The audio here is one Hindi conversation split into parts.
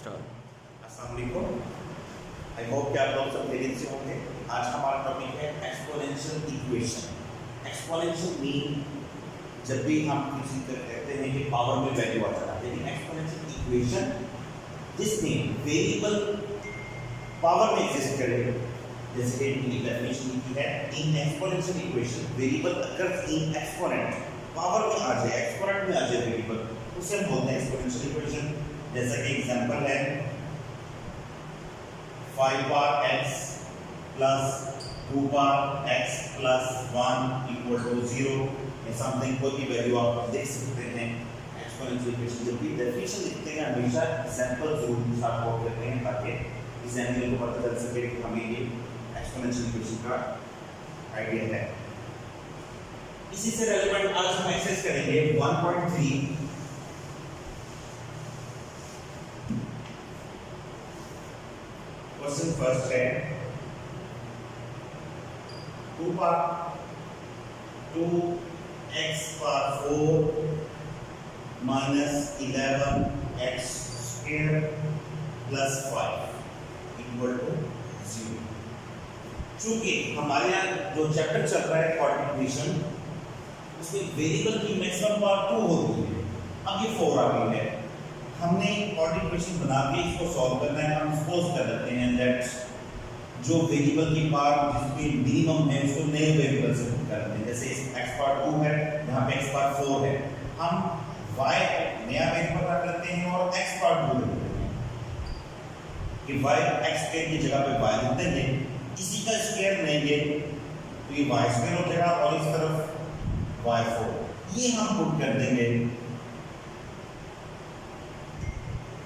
स्टार्ट। अस्सलाम वालेकुम। आई होप कि आप लोग सब खैरियत से होंगे। आज हमारा टॉपिक है एक्सपोनेंशियल इक्वेशन। एक्सपोनेंशियल मीन जब भी हम किसी तरह कहते हैं कि पावर में वैल्यू आ जाता है, लेकिन एक्सपोनेंशियल इक्वेशन जिसमें वेरिएबल पावर में एग्जिस्ट करे, जैसे कि इनकी डेफिनेशन लिखी है, in exponential equation variable occurs in exponent, power में आ जाए, एक्सपोनेंट में आ जाए वेरिएबल, उसे हम बोलते हैं एक्सपोनेंशियल इक्वेशन। जैसा कि एग्जांपल है 5 बार x प्लस 2 बार x प्लस 1 इक्वल टू 0, या समथिंग कोई भी वैल्यू आप देख सकते हैं। एक्सपोनेंशियल इक्वेशन जब भी डेफिनेशन लिखते हैं हमेशा एग्जांपल जरूर साथ कोट करते हैं ताकि एग्जामिनर को पता चल सके कि हमें ये एक्सपोनेंशियल इक्वेशन का आइडिया है। इसी से रिलेवेंट आज हम एक्सरसाइज करेंगे 1.3। क्वेश्चन फर्स्ट है 2x power 4 minus 11x square plus 5 equal to 0। चूंकि हमारे यहाँ जो चैप्टर चल रहा है क्वाड्रेटिक उसमें वेरिएबल की मैक्सिमम पावर 2 होती है, अब ये 4 आ गई है। हमने क्वाड्रेटिक इक्वेशन बना के इसको सॉल्व करना है। हम सपोज कर लेते हैं दैट जो वेरिएबल की पावर जिसकी मिनिमम है उसको नए वेरिएबल से पुट करते हैं। जैसे x पावर 2 है, यहाँ पे x पावर 4 है, हम y नया वेरिएबल रख लेते हैं और x पावर 2 लिख देते हैं कि y x स्क्वायर की जगह पे y लिख देंगे, इसी का स्क्वायर लेंगे तो ये y स्क्वायर हो जाएगा और इस तरफ y4, ये हम पुट कर देंगे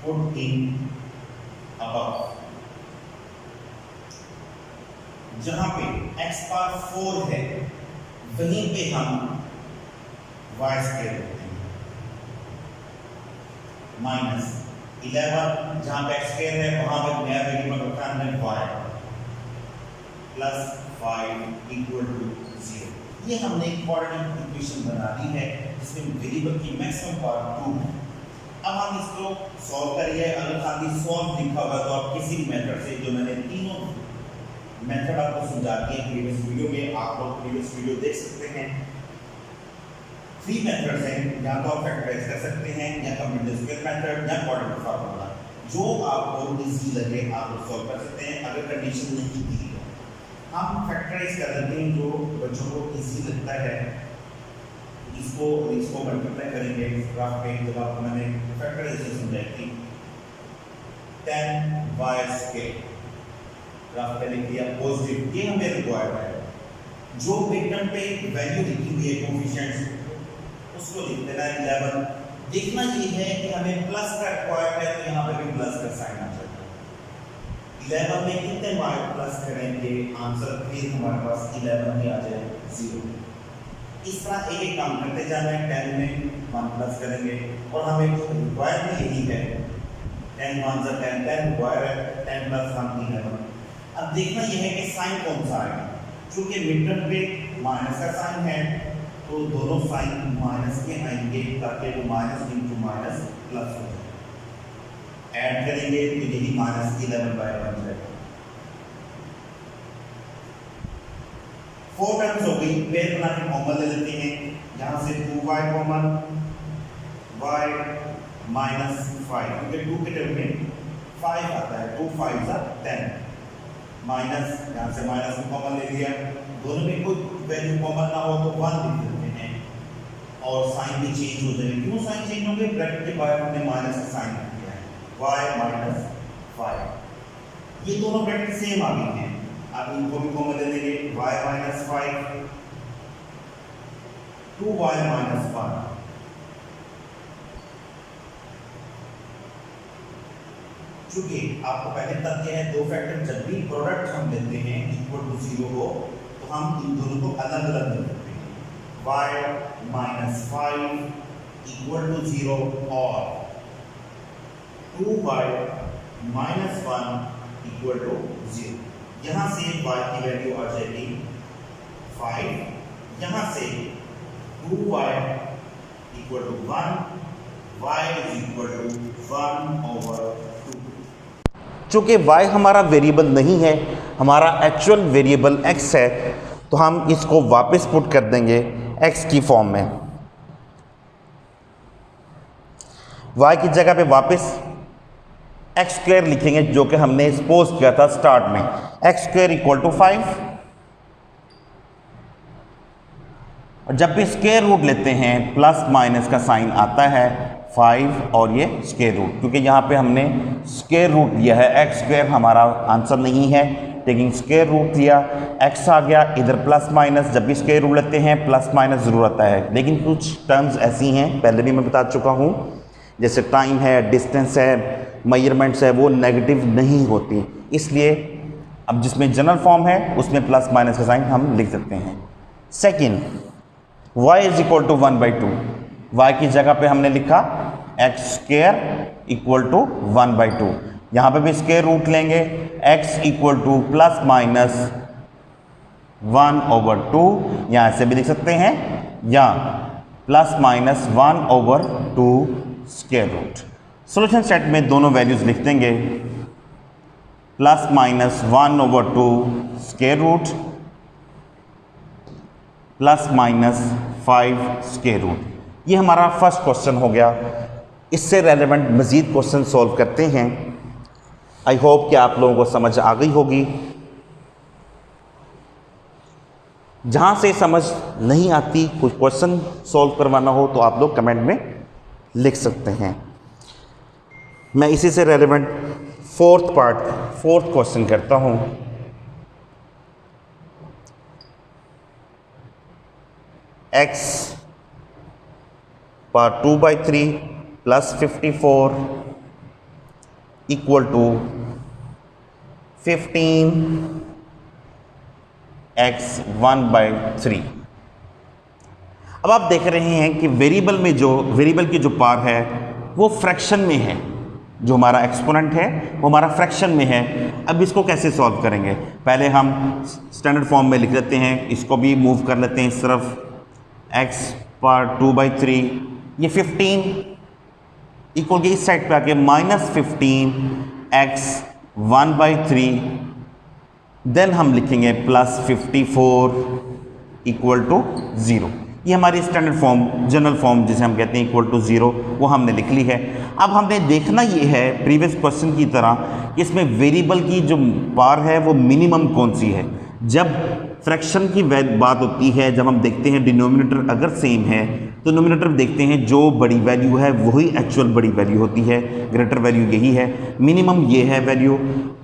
put in above। जहां पे x पावर 4 है वहीं पे हम y स्क्वायर लिखते हैं, माइनस 11 जहां पे x स्क्वायर है वहां पे नया वेरिएबल रखा हमने y प्लस 5 इक्वल टू 0। ये हमने एक क्वाड्रेटिक इक्वेशन बना दी है जिसमें वेरिएबल की मैक्सिमम पावर 2 है। अब हम इसको सॉल्व करिए। अगर खाली सॉल्व लिखा होगा तो आप किसी मेथड से, जो मैंने तीनों मेथड आपको समझा दिए प्रीवियस वीडियो में, आप लोग प्रीवियस वीडियो देख सकते हैं। 3 मेथड्स हैं, या तो आप फैक्टराइज कर सकते हैं, या कंप्लीट स्क्वायर मेथड, या क्वाड्रेटिक फार्मूला, जो आपको इजी लगे आप लोग सॉल्व कर सकते हैं। अगर कंडीशन नहीं दी तो हम फैक्टराइज कर लेते हैं जो बच्चों को इजी लगता है। इसको मल्टीप्लाई करेंगे ग्राफ पे, जब आपको मैंने फैक्टराइजेशन समझाई थी 10y स्क्वायर ग्राफ पे लिख दिया पॉजिटिव, ये हमें रिक्वायर्ड है। जो मिड टर्म पे वैल्यू लिखी हुई है कोएफिशिएंट्स उसको लिख देना 11। देखना ये है कि हमें प्लस का रिक्वायर्ड है तो यहाँ पे भी प्लस का साइन आ जाएगा। 11 में कितने y प्लस करेंगे आंसर फिर हमारे पास 11 में आ जाए 0। इस तरह एक एक काम करते जाना है। 10 में 1 प्लस करेंगे और हमें रिक्वायर भी यही है, 10 1 10 10 रिक्वायर है, 10 प्लस 1 11। अब देखना यह है कि साइन कौन सा आएगा। चूंकि मिड टर्म पे माइनस का साइन है तो दोनों साइन माइनस के आएंगे ताकि वो माइनस इंटू माइनस प्लस हो जाए। ऐड करेंगे तो यही माइनस 11 बाय बन जाएगा। 4 टर्म्स हो गई, पेयर बना के कॉमन ले लेते हैं। यहाँ से 2y कॉमन, y माइनस 5, क्योंकि 2 के टर्म में 5 आता है, 2 5 10 माइनस, यहाँ से माइनस में कॉमन ले लिया। दोनों में कोई वैल्यू कॉमन ना हो तो 1 लिख देते हैं और साइन भी चेंज हो जाएगी। क्यों साइन चेंज होंगे? ब्रैकेट के बाहर हमने माइनस का साइन किया है, y माइनस 5। ये दोनों ब्रैकेट सेम आ गए हैं, अब इनको भी कॉमन ले लेंगे। y minus 5 2y minus 1। चूंकि आपको पहले तथ्य है दो फैक्टर जब भी प्रोडक्ट हम लेते हैं इक्वल टू 0 हो तो हम इन दोनों को अलग अलग लिखते हैं। y माइनस 5 इक्वल टू 0 और 2y माइनस 1 इक्वल टू 0। यहाँ से y की वैल्यू आ जाएगी 5, यहाँ से 2y equal to 1, y is equal to 1/2। चूँकि y हमारा वेरिएबल नहीं है, हमारा एक्चुअल वेरिएबल x है, तो हम इसको वापस पुट कर देंगे x की फॉर्म में। y की जगह पे वापस एक्स स्क्वायर लिखेंगे, जो कि हमने सपोज किया था स्टार्ट में, एक्स स्क्वायर इक्वल टू 5। और जब भी स्क्वायर रूट लेते हैं प्लस माइनस का साइन आता है 5 और ये स्क्वायर रूट, क्योंकि यहाँ पे हमने स्क्वायर रूट लिया है, एक्स स्क्वायर हमारा आंसर नहीं है, लेकिन स्क्वायर रूट लिया, एक्स आ गया, इधर प्लस माइनस, जब भी स्क्वायर रूट लेते हैं प्लस माइनस ज़रूर आता है। लेकिन कुछ टर्म्स ऐसी हैं, पहले भी मैं बता चुका हूँ, जैसे टाइम है, डिस्टेंस है, मेजरमेंट्स है, वो नेगेटिव नहीं होती, इसलिए अब जिसमें जनरल फॉर्म है उसमें प्लस माइनस का साइन हम लिख सकते हैं। Second, y is equal to 1/2, y की जगह पे हमने लिखा एक्स स्क्वायर इक्वल टू 1/2, यहाँ पे भी स्क्वायर रूट लेंगे, x equal to plus minus 1/2, यहाँ से भी लिख सकते हैं, या plus minus 1/2 square root. Solution set में दोनों वैल्यूज लिख देंगे, plus minus 1/2 square root plus minus 5 square root. ये हमारा फर्स्ट क्वेश्चन हो गया। इससे रेलेवेंट मज़ीद क्वेश्चन सॉल्व करते हैं। आई होप कि आप लोगों को समझ आ गई होगी। जहाँ से समझ नहीं आती, कुछ क्वेश्चन सॉल्व करवाना हो, तो आप लोग कमेंट में लिख सकते हैं। मैं इसी से रेलेवेंट फोर्थ क्वेश्चन करता हूँ। x power 2/3 plus 54 equal to 15x 1/3। अब आप देख रहे हैं कि वेरिएबल की जो पावर है वो फ्रैक्शन में है, जो हमारा एक्सपोनेंट है वो हमारा फ्रैक्शन में है। अब इसको कैसे सॉल्व करेंगे? पहले हम स्टैंडर्ड फॉर्म में लिख लेते हैं, इसको भी मूव कर लेते हैं इस तरफ। x पावर 2/3, ये 15 इक्वल के इस साइड पे आके -15x 1/3, देन हम लिखेंगे प्लस 54 इक्वल टू 0। ये हमारी स्टैंडर्ड फॉर्म, जनरल फॉर्म जिसे हम कहते हैं इक्वल टू 0, वो हमने लिख ली है। अब हमने देखना ये है प्रीवियस क्वेश्चन की तरह कि इसमें वेरिएबल की जो पावर है वो मिनिमम कौन सी है। जब फ्रैक्शन की बात होती है, जब हम देखते हैं डिनोमिनेटर अगर सेम है तो नोमिनेटर देखते हैं जो बड़ी वैल्यू है वही एक्चुअल बड़ी वैल्यू होती है, ग्रेटर वैल्यू यही है, मिनिमम ये है वैल्यू।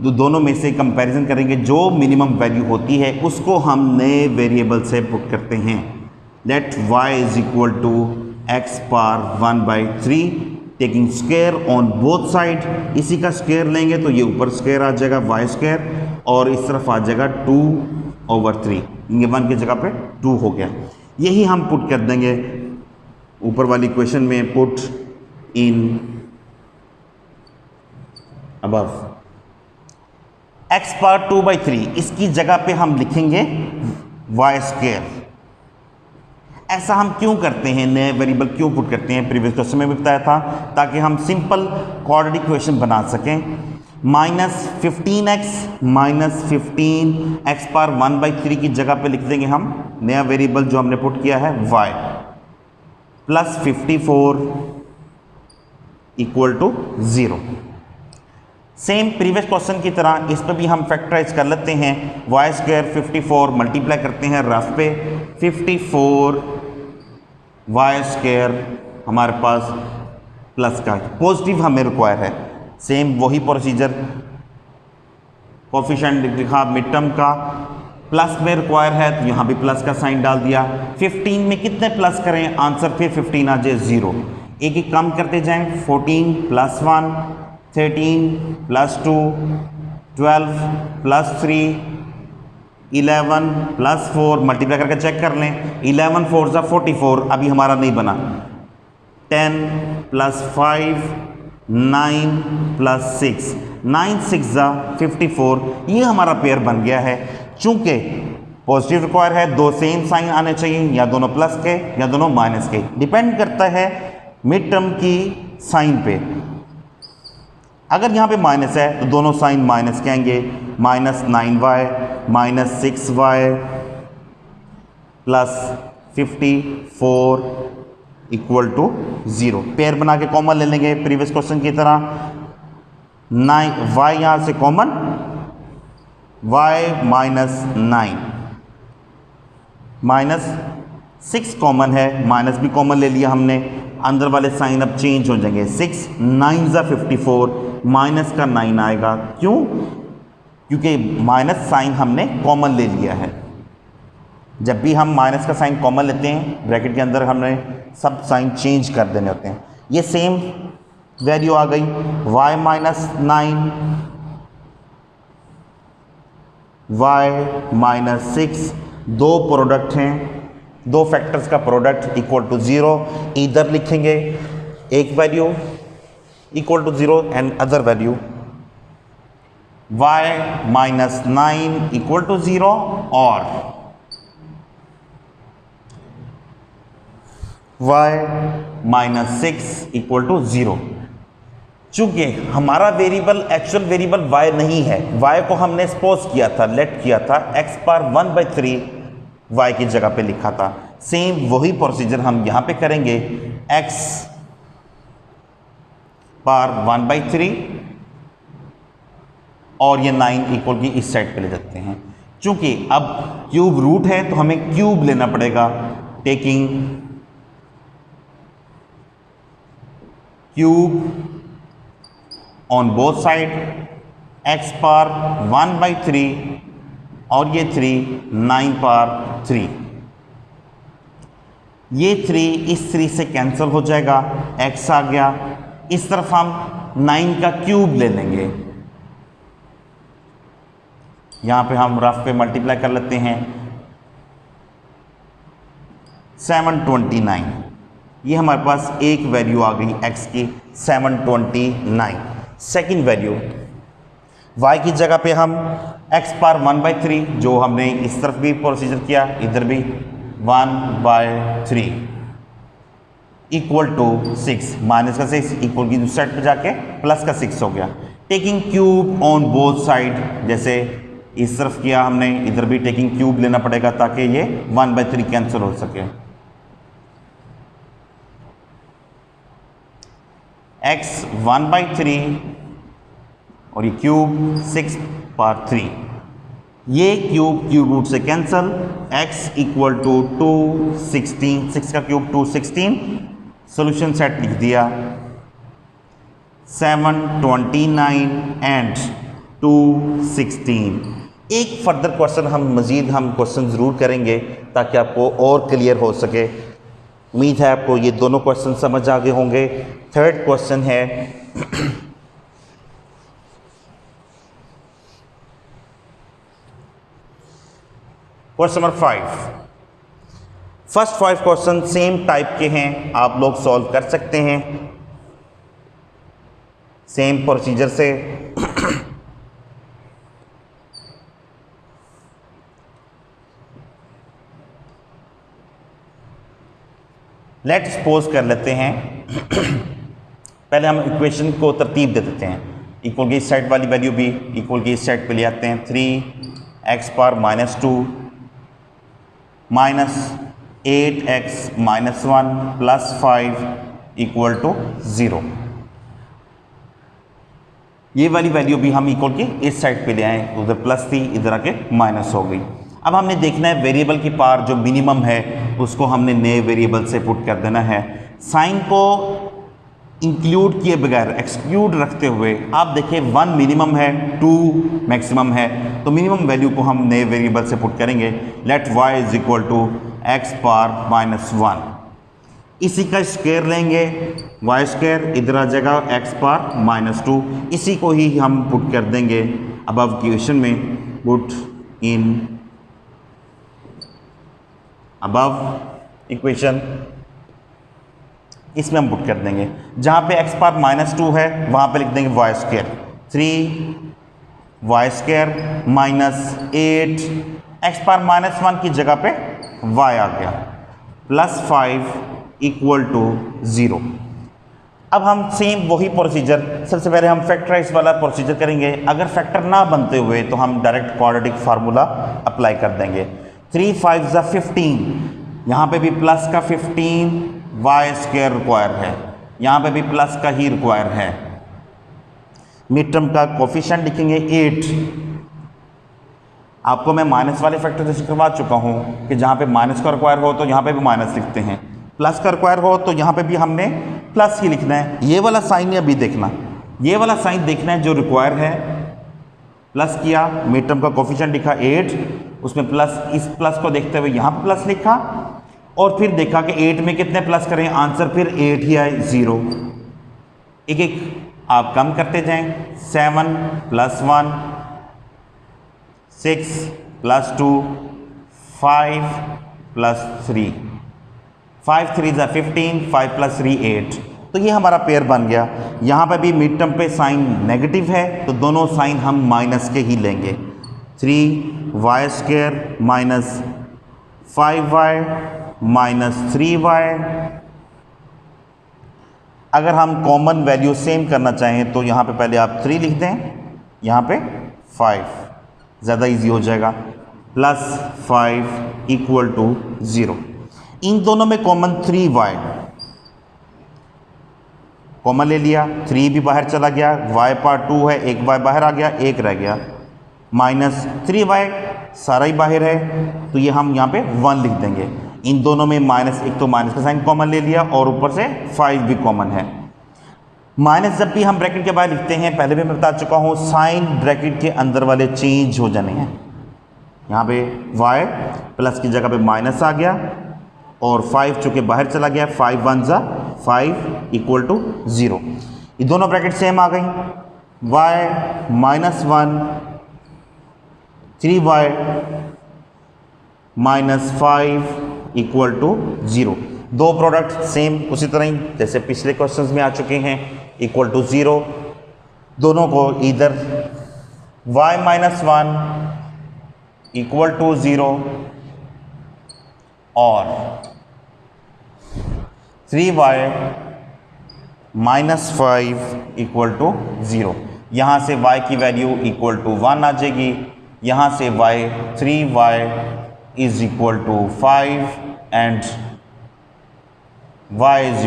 तो दोनों में से कंपैरिजन करेंगे, जो मिनिमम वैल्यू होती है उसको हम नए वेरिएबल से पुट करते हैं। Let y is equal to x power 1/3 taking square on both side. इसी का स्क्वायर लेंगे तो ये ऊपर स्क्वायर आ जाएगा y स्क्वायर, और इस तरफ आ जाएगा 2/3, ये 1 की जगह पे 2 हो गया। यही हम पुट कर देंगे ऊपर वाली इक्वेशन में, put in above. x power 2/3 इसकी जगह पे हम लिखेंगे y स्क्वायर। ऐसा हम क्यों करते हैं, नए वेरिएबल क्यों पुट करते हैं, प्रीवियस क्वेश्चन में भी बताया था, ताकि हम सिंपल क्वाड्रेटिक इक्वेशन बना सकें। -15x -15x पावर 1/3 की जगह पे लिख देंगे हम नया वेरिएबल जो हमने पुट किया है y, plus 54 equal to 0। Same previous question की तरह इस पर भी हम फैक्टराइज कर लेते हैं। y स्क्वायर 54 मल्टीप्लाई करते हैं रफ पे, 54 y स्क्वायर हमारे पास प्लस का पॉजिटिव हमें रिक्वायर है। सेम वही प्रोसीजर, कोफिशिएंट लिखा मिड टर्म का, प्लस में रिक्वायर है तो यहाँ भी प्लस का साइन डाल दिया। 15 में कितने प्लस करें, आंसर फिर 15 आ जाए 0। एक एक कम करते जाएं, 14 + 1 13 + 2 12 + 3 11 + 4, मल्टीप्लाई करके चेक कर लें, 11 4 = 44, अभी हमारा नहीं बना। 10 + 5 9 + 6 9 6 = 54, ये हमारा पेयर बन गया है। चूंकि पॉजिटिव रिक्वायर है, दो सेम साइन आने चाहिए, या दोनों प्लस के या दोनों माइनस के, डिपेंड करता है मिड टर्म की साइन पे। अगर यहाँ पे माइनस है तो दोनों साइन माइनस के आएंगे, -9y -6y plus 54 equal to 0। Pair बना के कॉमन ले लेंगे प्रीवियस क्वेश्चन की तरह। 9y यहाँ से कॉमन, y -9 -6 कॉमन है, माइनस भी कॉमन ले लिया हमने, अंदर वाले साइन अब चेंज हो जाएंगे। 6 9 54, माइनस का 9 आएगा। क्यों? क्योंकि माइनस साइन हमने कॉमन ले लिया है। जब भी हम माइनस का साइन कॉमन लेते हैं ब्रैकेट के अंदर हमने सब साइन चेंज कर देने होते हैं। ये सेम वैल्यू आ गई, y -9 y -6, दो प्रोडक्ट हैं, दो फैक्टर्स का प्रोडक्ट इक्वल टू 0। इधर लिखेंगे एक value equal to 0 and other value y -9 equal to 0 और y -6 इक्वल टू 0। चूंकि हमारा वेरिएबल एक्चुअल वेरिएबल y नहीं है, y को हमने सपोज किया था, लेट किया था, x पर 1/3 y की जगह पे लिखा था। सेम वही प्रोसीजर हम यहां पे करेंगे, x पर 1/3 और ये 9 इक्वल की इस साइड पे ले जाते हैं। चूंकि अब क्यूब रूट है तो हमें क्यूब लेना पड़ेगा, taking cube on both side, x पर 1/3 और ये 3 9 पर 3। ये 3 इस 3 से कैंसिल हो जाएगा, x आ गया। इस तरफ हम 9 का क्यूब ले लेंगे, यहां पे हम रफ पे मल्टीप्लाई कर लेते हैं। 729, ये हमारे पास एक वैल्यू आ गई x की 729। सेकंड वैल्यू y की जगह पे हम x पर 1/3, जो हमने इस तरफ भी प्रोसीजर किया, इधर भी 1/3 इक्वल टू 6, माइनस का 6 इक्वल की दूसरी साइड पे जाके प्लस का 6 हो गया। Taking cube on both side, जैसे इस तरफ किया हमने, इधर भी टेकिंग क्यूब लेना पड़ेगा ताकि ये 1/3 कैंसिल हो सके। x 1/3 और ये क्यूब 6/3, ये क्यूब रूट से कैंसल, x इक्वल टू 216, 6 का क्यूब 216, सोल्यूशन सेट लिख दिया 729 एंड 216। एक फर्दर क्वेश्चन हम क्वेश्चन ज़रूर करेंगे ताकि आपको और क्लियर हो सके। उम्मीद है आपको ये दोनों क्वेश्चन समझ आ गए होंगे। थर्ड क्वेश्चन है question number 5। First 5 question same type के हैं, आप लोग सॉल्व कर सकते हैं सेम प्रोसीजर से। लेट सपोज कर लेते हैं पहले हम इक्वेशन को तरतीब दे देते हैं। इक्वल की इस साइड वाली वैल्यू भी इक्वल की इस साइड पे ले आते हैं। 3x पर -2 -8x -1 प्लस 5 इक्वल टू 0। ये वाली वैल्यू भी हम इक्वल की इस साइड पे ले आए, उधर प्लस थी, इधर आके माइनस हो गई। अब हमने देखना है वेरिएबल की पावर जो मिनिमम है उसको हमने नए वेरिएबल से पुट कर देना है। साइन को इंक्लूड किए बगैर, एक्सक्लूड रखते हुए, आप देखिए 1 मिनिमम है, 2 मैक्सिमम है, तो मिनिमम वैल्यू को हम नए वेरिएबल से पुट करेंगे। Let y is equal to x power -1, इसी का स्क्वायर लेंगे, y स्क्वायर इधर आ जाएगा x पावर -2, इसी को ही हम पुट कर देंगे अबव इक्वेशन में। पुट इन अबव इक्वेशन, इसमें हम पुट कर देंगे। जहाँ पे x पावर -2 है वहाँ पे लिख देंगे y square, 3y square -8, x power -1 की जगह पे y आ गया, प्लस 5 इक्वल टू 0। अब हम सेम वही प्रोसीजर, सबसे पहले हम फैक्टराइज वाला प्रोसीजर करेंगे। अगर फैक्टर ना बनते हुए तो हम डायरेक्ट क्वाड्रेटिक फार्मूला अप्लाई कर देंगे। 3 5 ज़ा 15, यहाँ पे भी प्लस का 15 वाई स्क्वायर रिक्वायर है, यहाँ पे भी प्लस का ही रिक्वायर है। मिड टर्म का कोफिशिएंट लिखेंगे 8। आपको मैं माइनस वाले फैक्टर से करवा चुका हूँ कि जहाँ पे माइनस का रिक्वायर हो तो यहाँ पे भी माइनस लिखते हैं, प्लस का रिक्वायर हो तो यहाँ पे भी हमने प्लस ही लिखना है। ये वाला साइन अभी देखना, ये वाला साइन देखना है जो रिक्वायर है। प्लस किया, मिड टर्म का कोफिशिएंट लिखा 8, उसमें प्लस, इस प्लस को देखते हुए यहाँ पे प्लस लिखा और फिर देखा कि 8 में कितने प्लस करें, आंसर फिर 8 ही आए, 0। एक एक आप कम करते जाएं। 7 + 1, 6 + 2, 5 + 3, 5 3 ज़ा 15, 5 + 3 8। तो ये हमारा पेयर बन गया। यहाँ पे भी मिड टर्म पे साइन नेगेटिव है तो दोनों साइन हम माइनस के ही लेंगे। 3y² minus 5y minus 3y। अगर हम कॉमन वैल्यू सेम करना चाहें तो यहाँ पे पहले आप 3 लिख दें, यहाँ पे 5, ज़्यादा इजी हो जाएगा। +5 = 0। इन दोनों में कॉमन 3y कॉमन ले लिया, 3 भी बाहर चला गया, y पार्ट 2 है, एक y बाहर आ गया, एक रह गया। माइनस 3y सारा ही बाहर है तो ये हम यहाँ पे 1 लिख देंगे। इन दोनों में माइनस, एक तो माइनस का साइन कॉमन ले लिया और ऊपर से 5 भी कॉमन है। माइनस जब भी हम ब्रैकेट के बाहर लिखते हैं, पहले भी मैं बता चुका हूँ, साइन ब्रैकेट के अंदर वाले चेंज हो जाने हैं। यहाँ पे y प्लस की जगह पे माइनस आ गया और 5 चूँकि बाहर चला गया, 5 1 ज़ा 5 = 0। ये दोनों ब्रैकेट सेम आ गई। y -1 3y -5 = 0। दो प्रोडक्ट सेम उसी तरह ही जैसे पिछले क्वेश्चंस में आ चुके हैं, =0। दोनों को इधर y -1 = 0 और 3y -5 = 0। यहाँ से y की वैल्यू =1 आ जाएगी, यहाँ से 3y = 5 एंड y =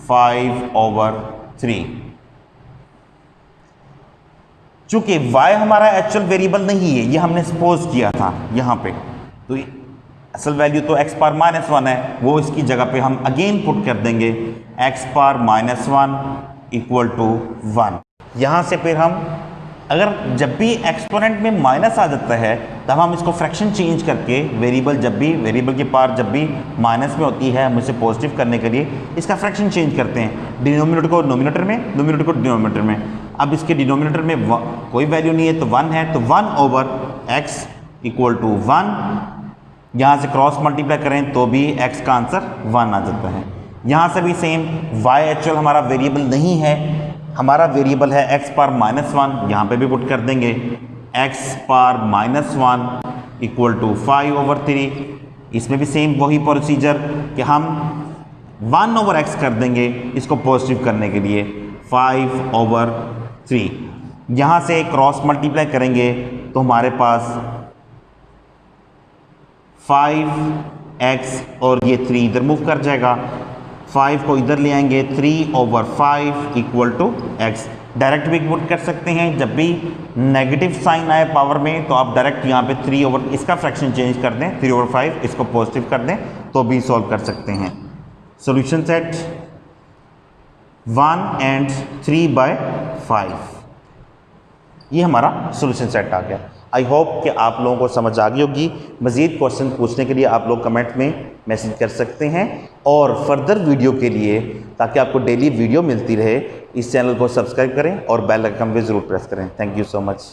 5/3। चूंकि y हमारा एक्चुअल वेरिएबल नहीं है, ये हमने सपोज किया था यहाँ पे, तो असल वैल्यू तो x पावर -1 है, वो इसकी जगह पे हम अगेन पुट कर देंगे x पावर -1 = 1। यहाँ से फिर हम अगर जब भी एक्सपोनेंट में माइनस आ जाता है तब हम इसको फ्रैक्शन चेंज करके वेरिएबल, जब भी वेरिएबल की पावर जब भी माइनस में होती है हम इसे पॉजिटिव करने के लिए इसका फ्रैक्शन चेंज करते हैं, डिनोमिनेटर को नोमिनेटर में, नोमिनेटर को डिनोमिनेटर में। अब इसके डिनोमिनेटर में कोई वैल्यू नहीं है तो 1 है, तो 1/x = 1। यहाँ से क्रॉस मल्टीप्लाई करें तो भी x का आंसर 1 आ जाता है। यहाँ से भी सेम, y एक्चुअल हमारा वेरिएबल नहीं है, हमारा वेरिएबल है x पावर -1, यहाँ पे भी पुट कर देंगे x पावर -1 = 5/3। इसमें भी सेम वही प्रोसीजर कि हम 1/x कर देंगे इसको पॉजिटिव करने के लिए, 5/3। यहाँ से क्रॉस मल्टीप्लाई करेंगे तो हमारे पास 5x और ये 3 इधर मूव कर जाएगा, 5 को इधर ले आएंगे, 3/5 = x। डायरेक्ट भी पुट कर सकते हैं, जब भी नेगेटिव साइन आए पावर में तो आप डायरेक्ट यहाँ पे 3 इसका फ्रैक्शन चेंज कर दें, 3/5 इसको पॉजिटिव कर दें तो भी सॉल्व कर सकते हैं। सॉल्यूशन सेट 1 and 3/5, ये हमारा सॉल्यूशन सेट आ गया। आई होप कि आप लोगों को समझ आ गई होगी। मज़ीद क्वेश्चन पूछने के लिए आप लोग कमेंट में मैसेज कर सकते हैं, और फर्दर वीडियो के लिए ताकि आपको डेली वीडियो मिलती रहे, इस चैनल को सब्सक्राइब करें और बेल आइकन पे ज़रूर प्रेस करें। Thank you so much.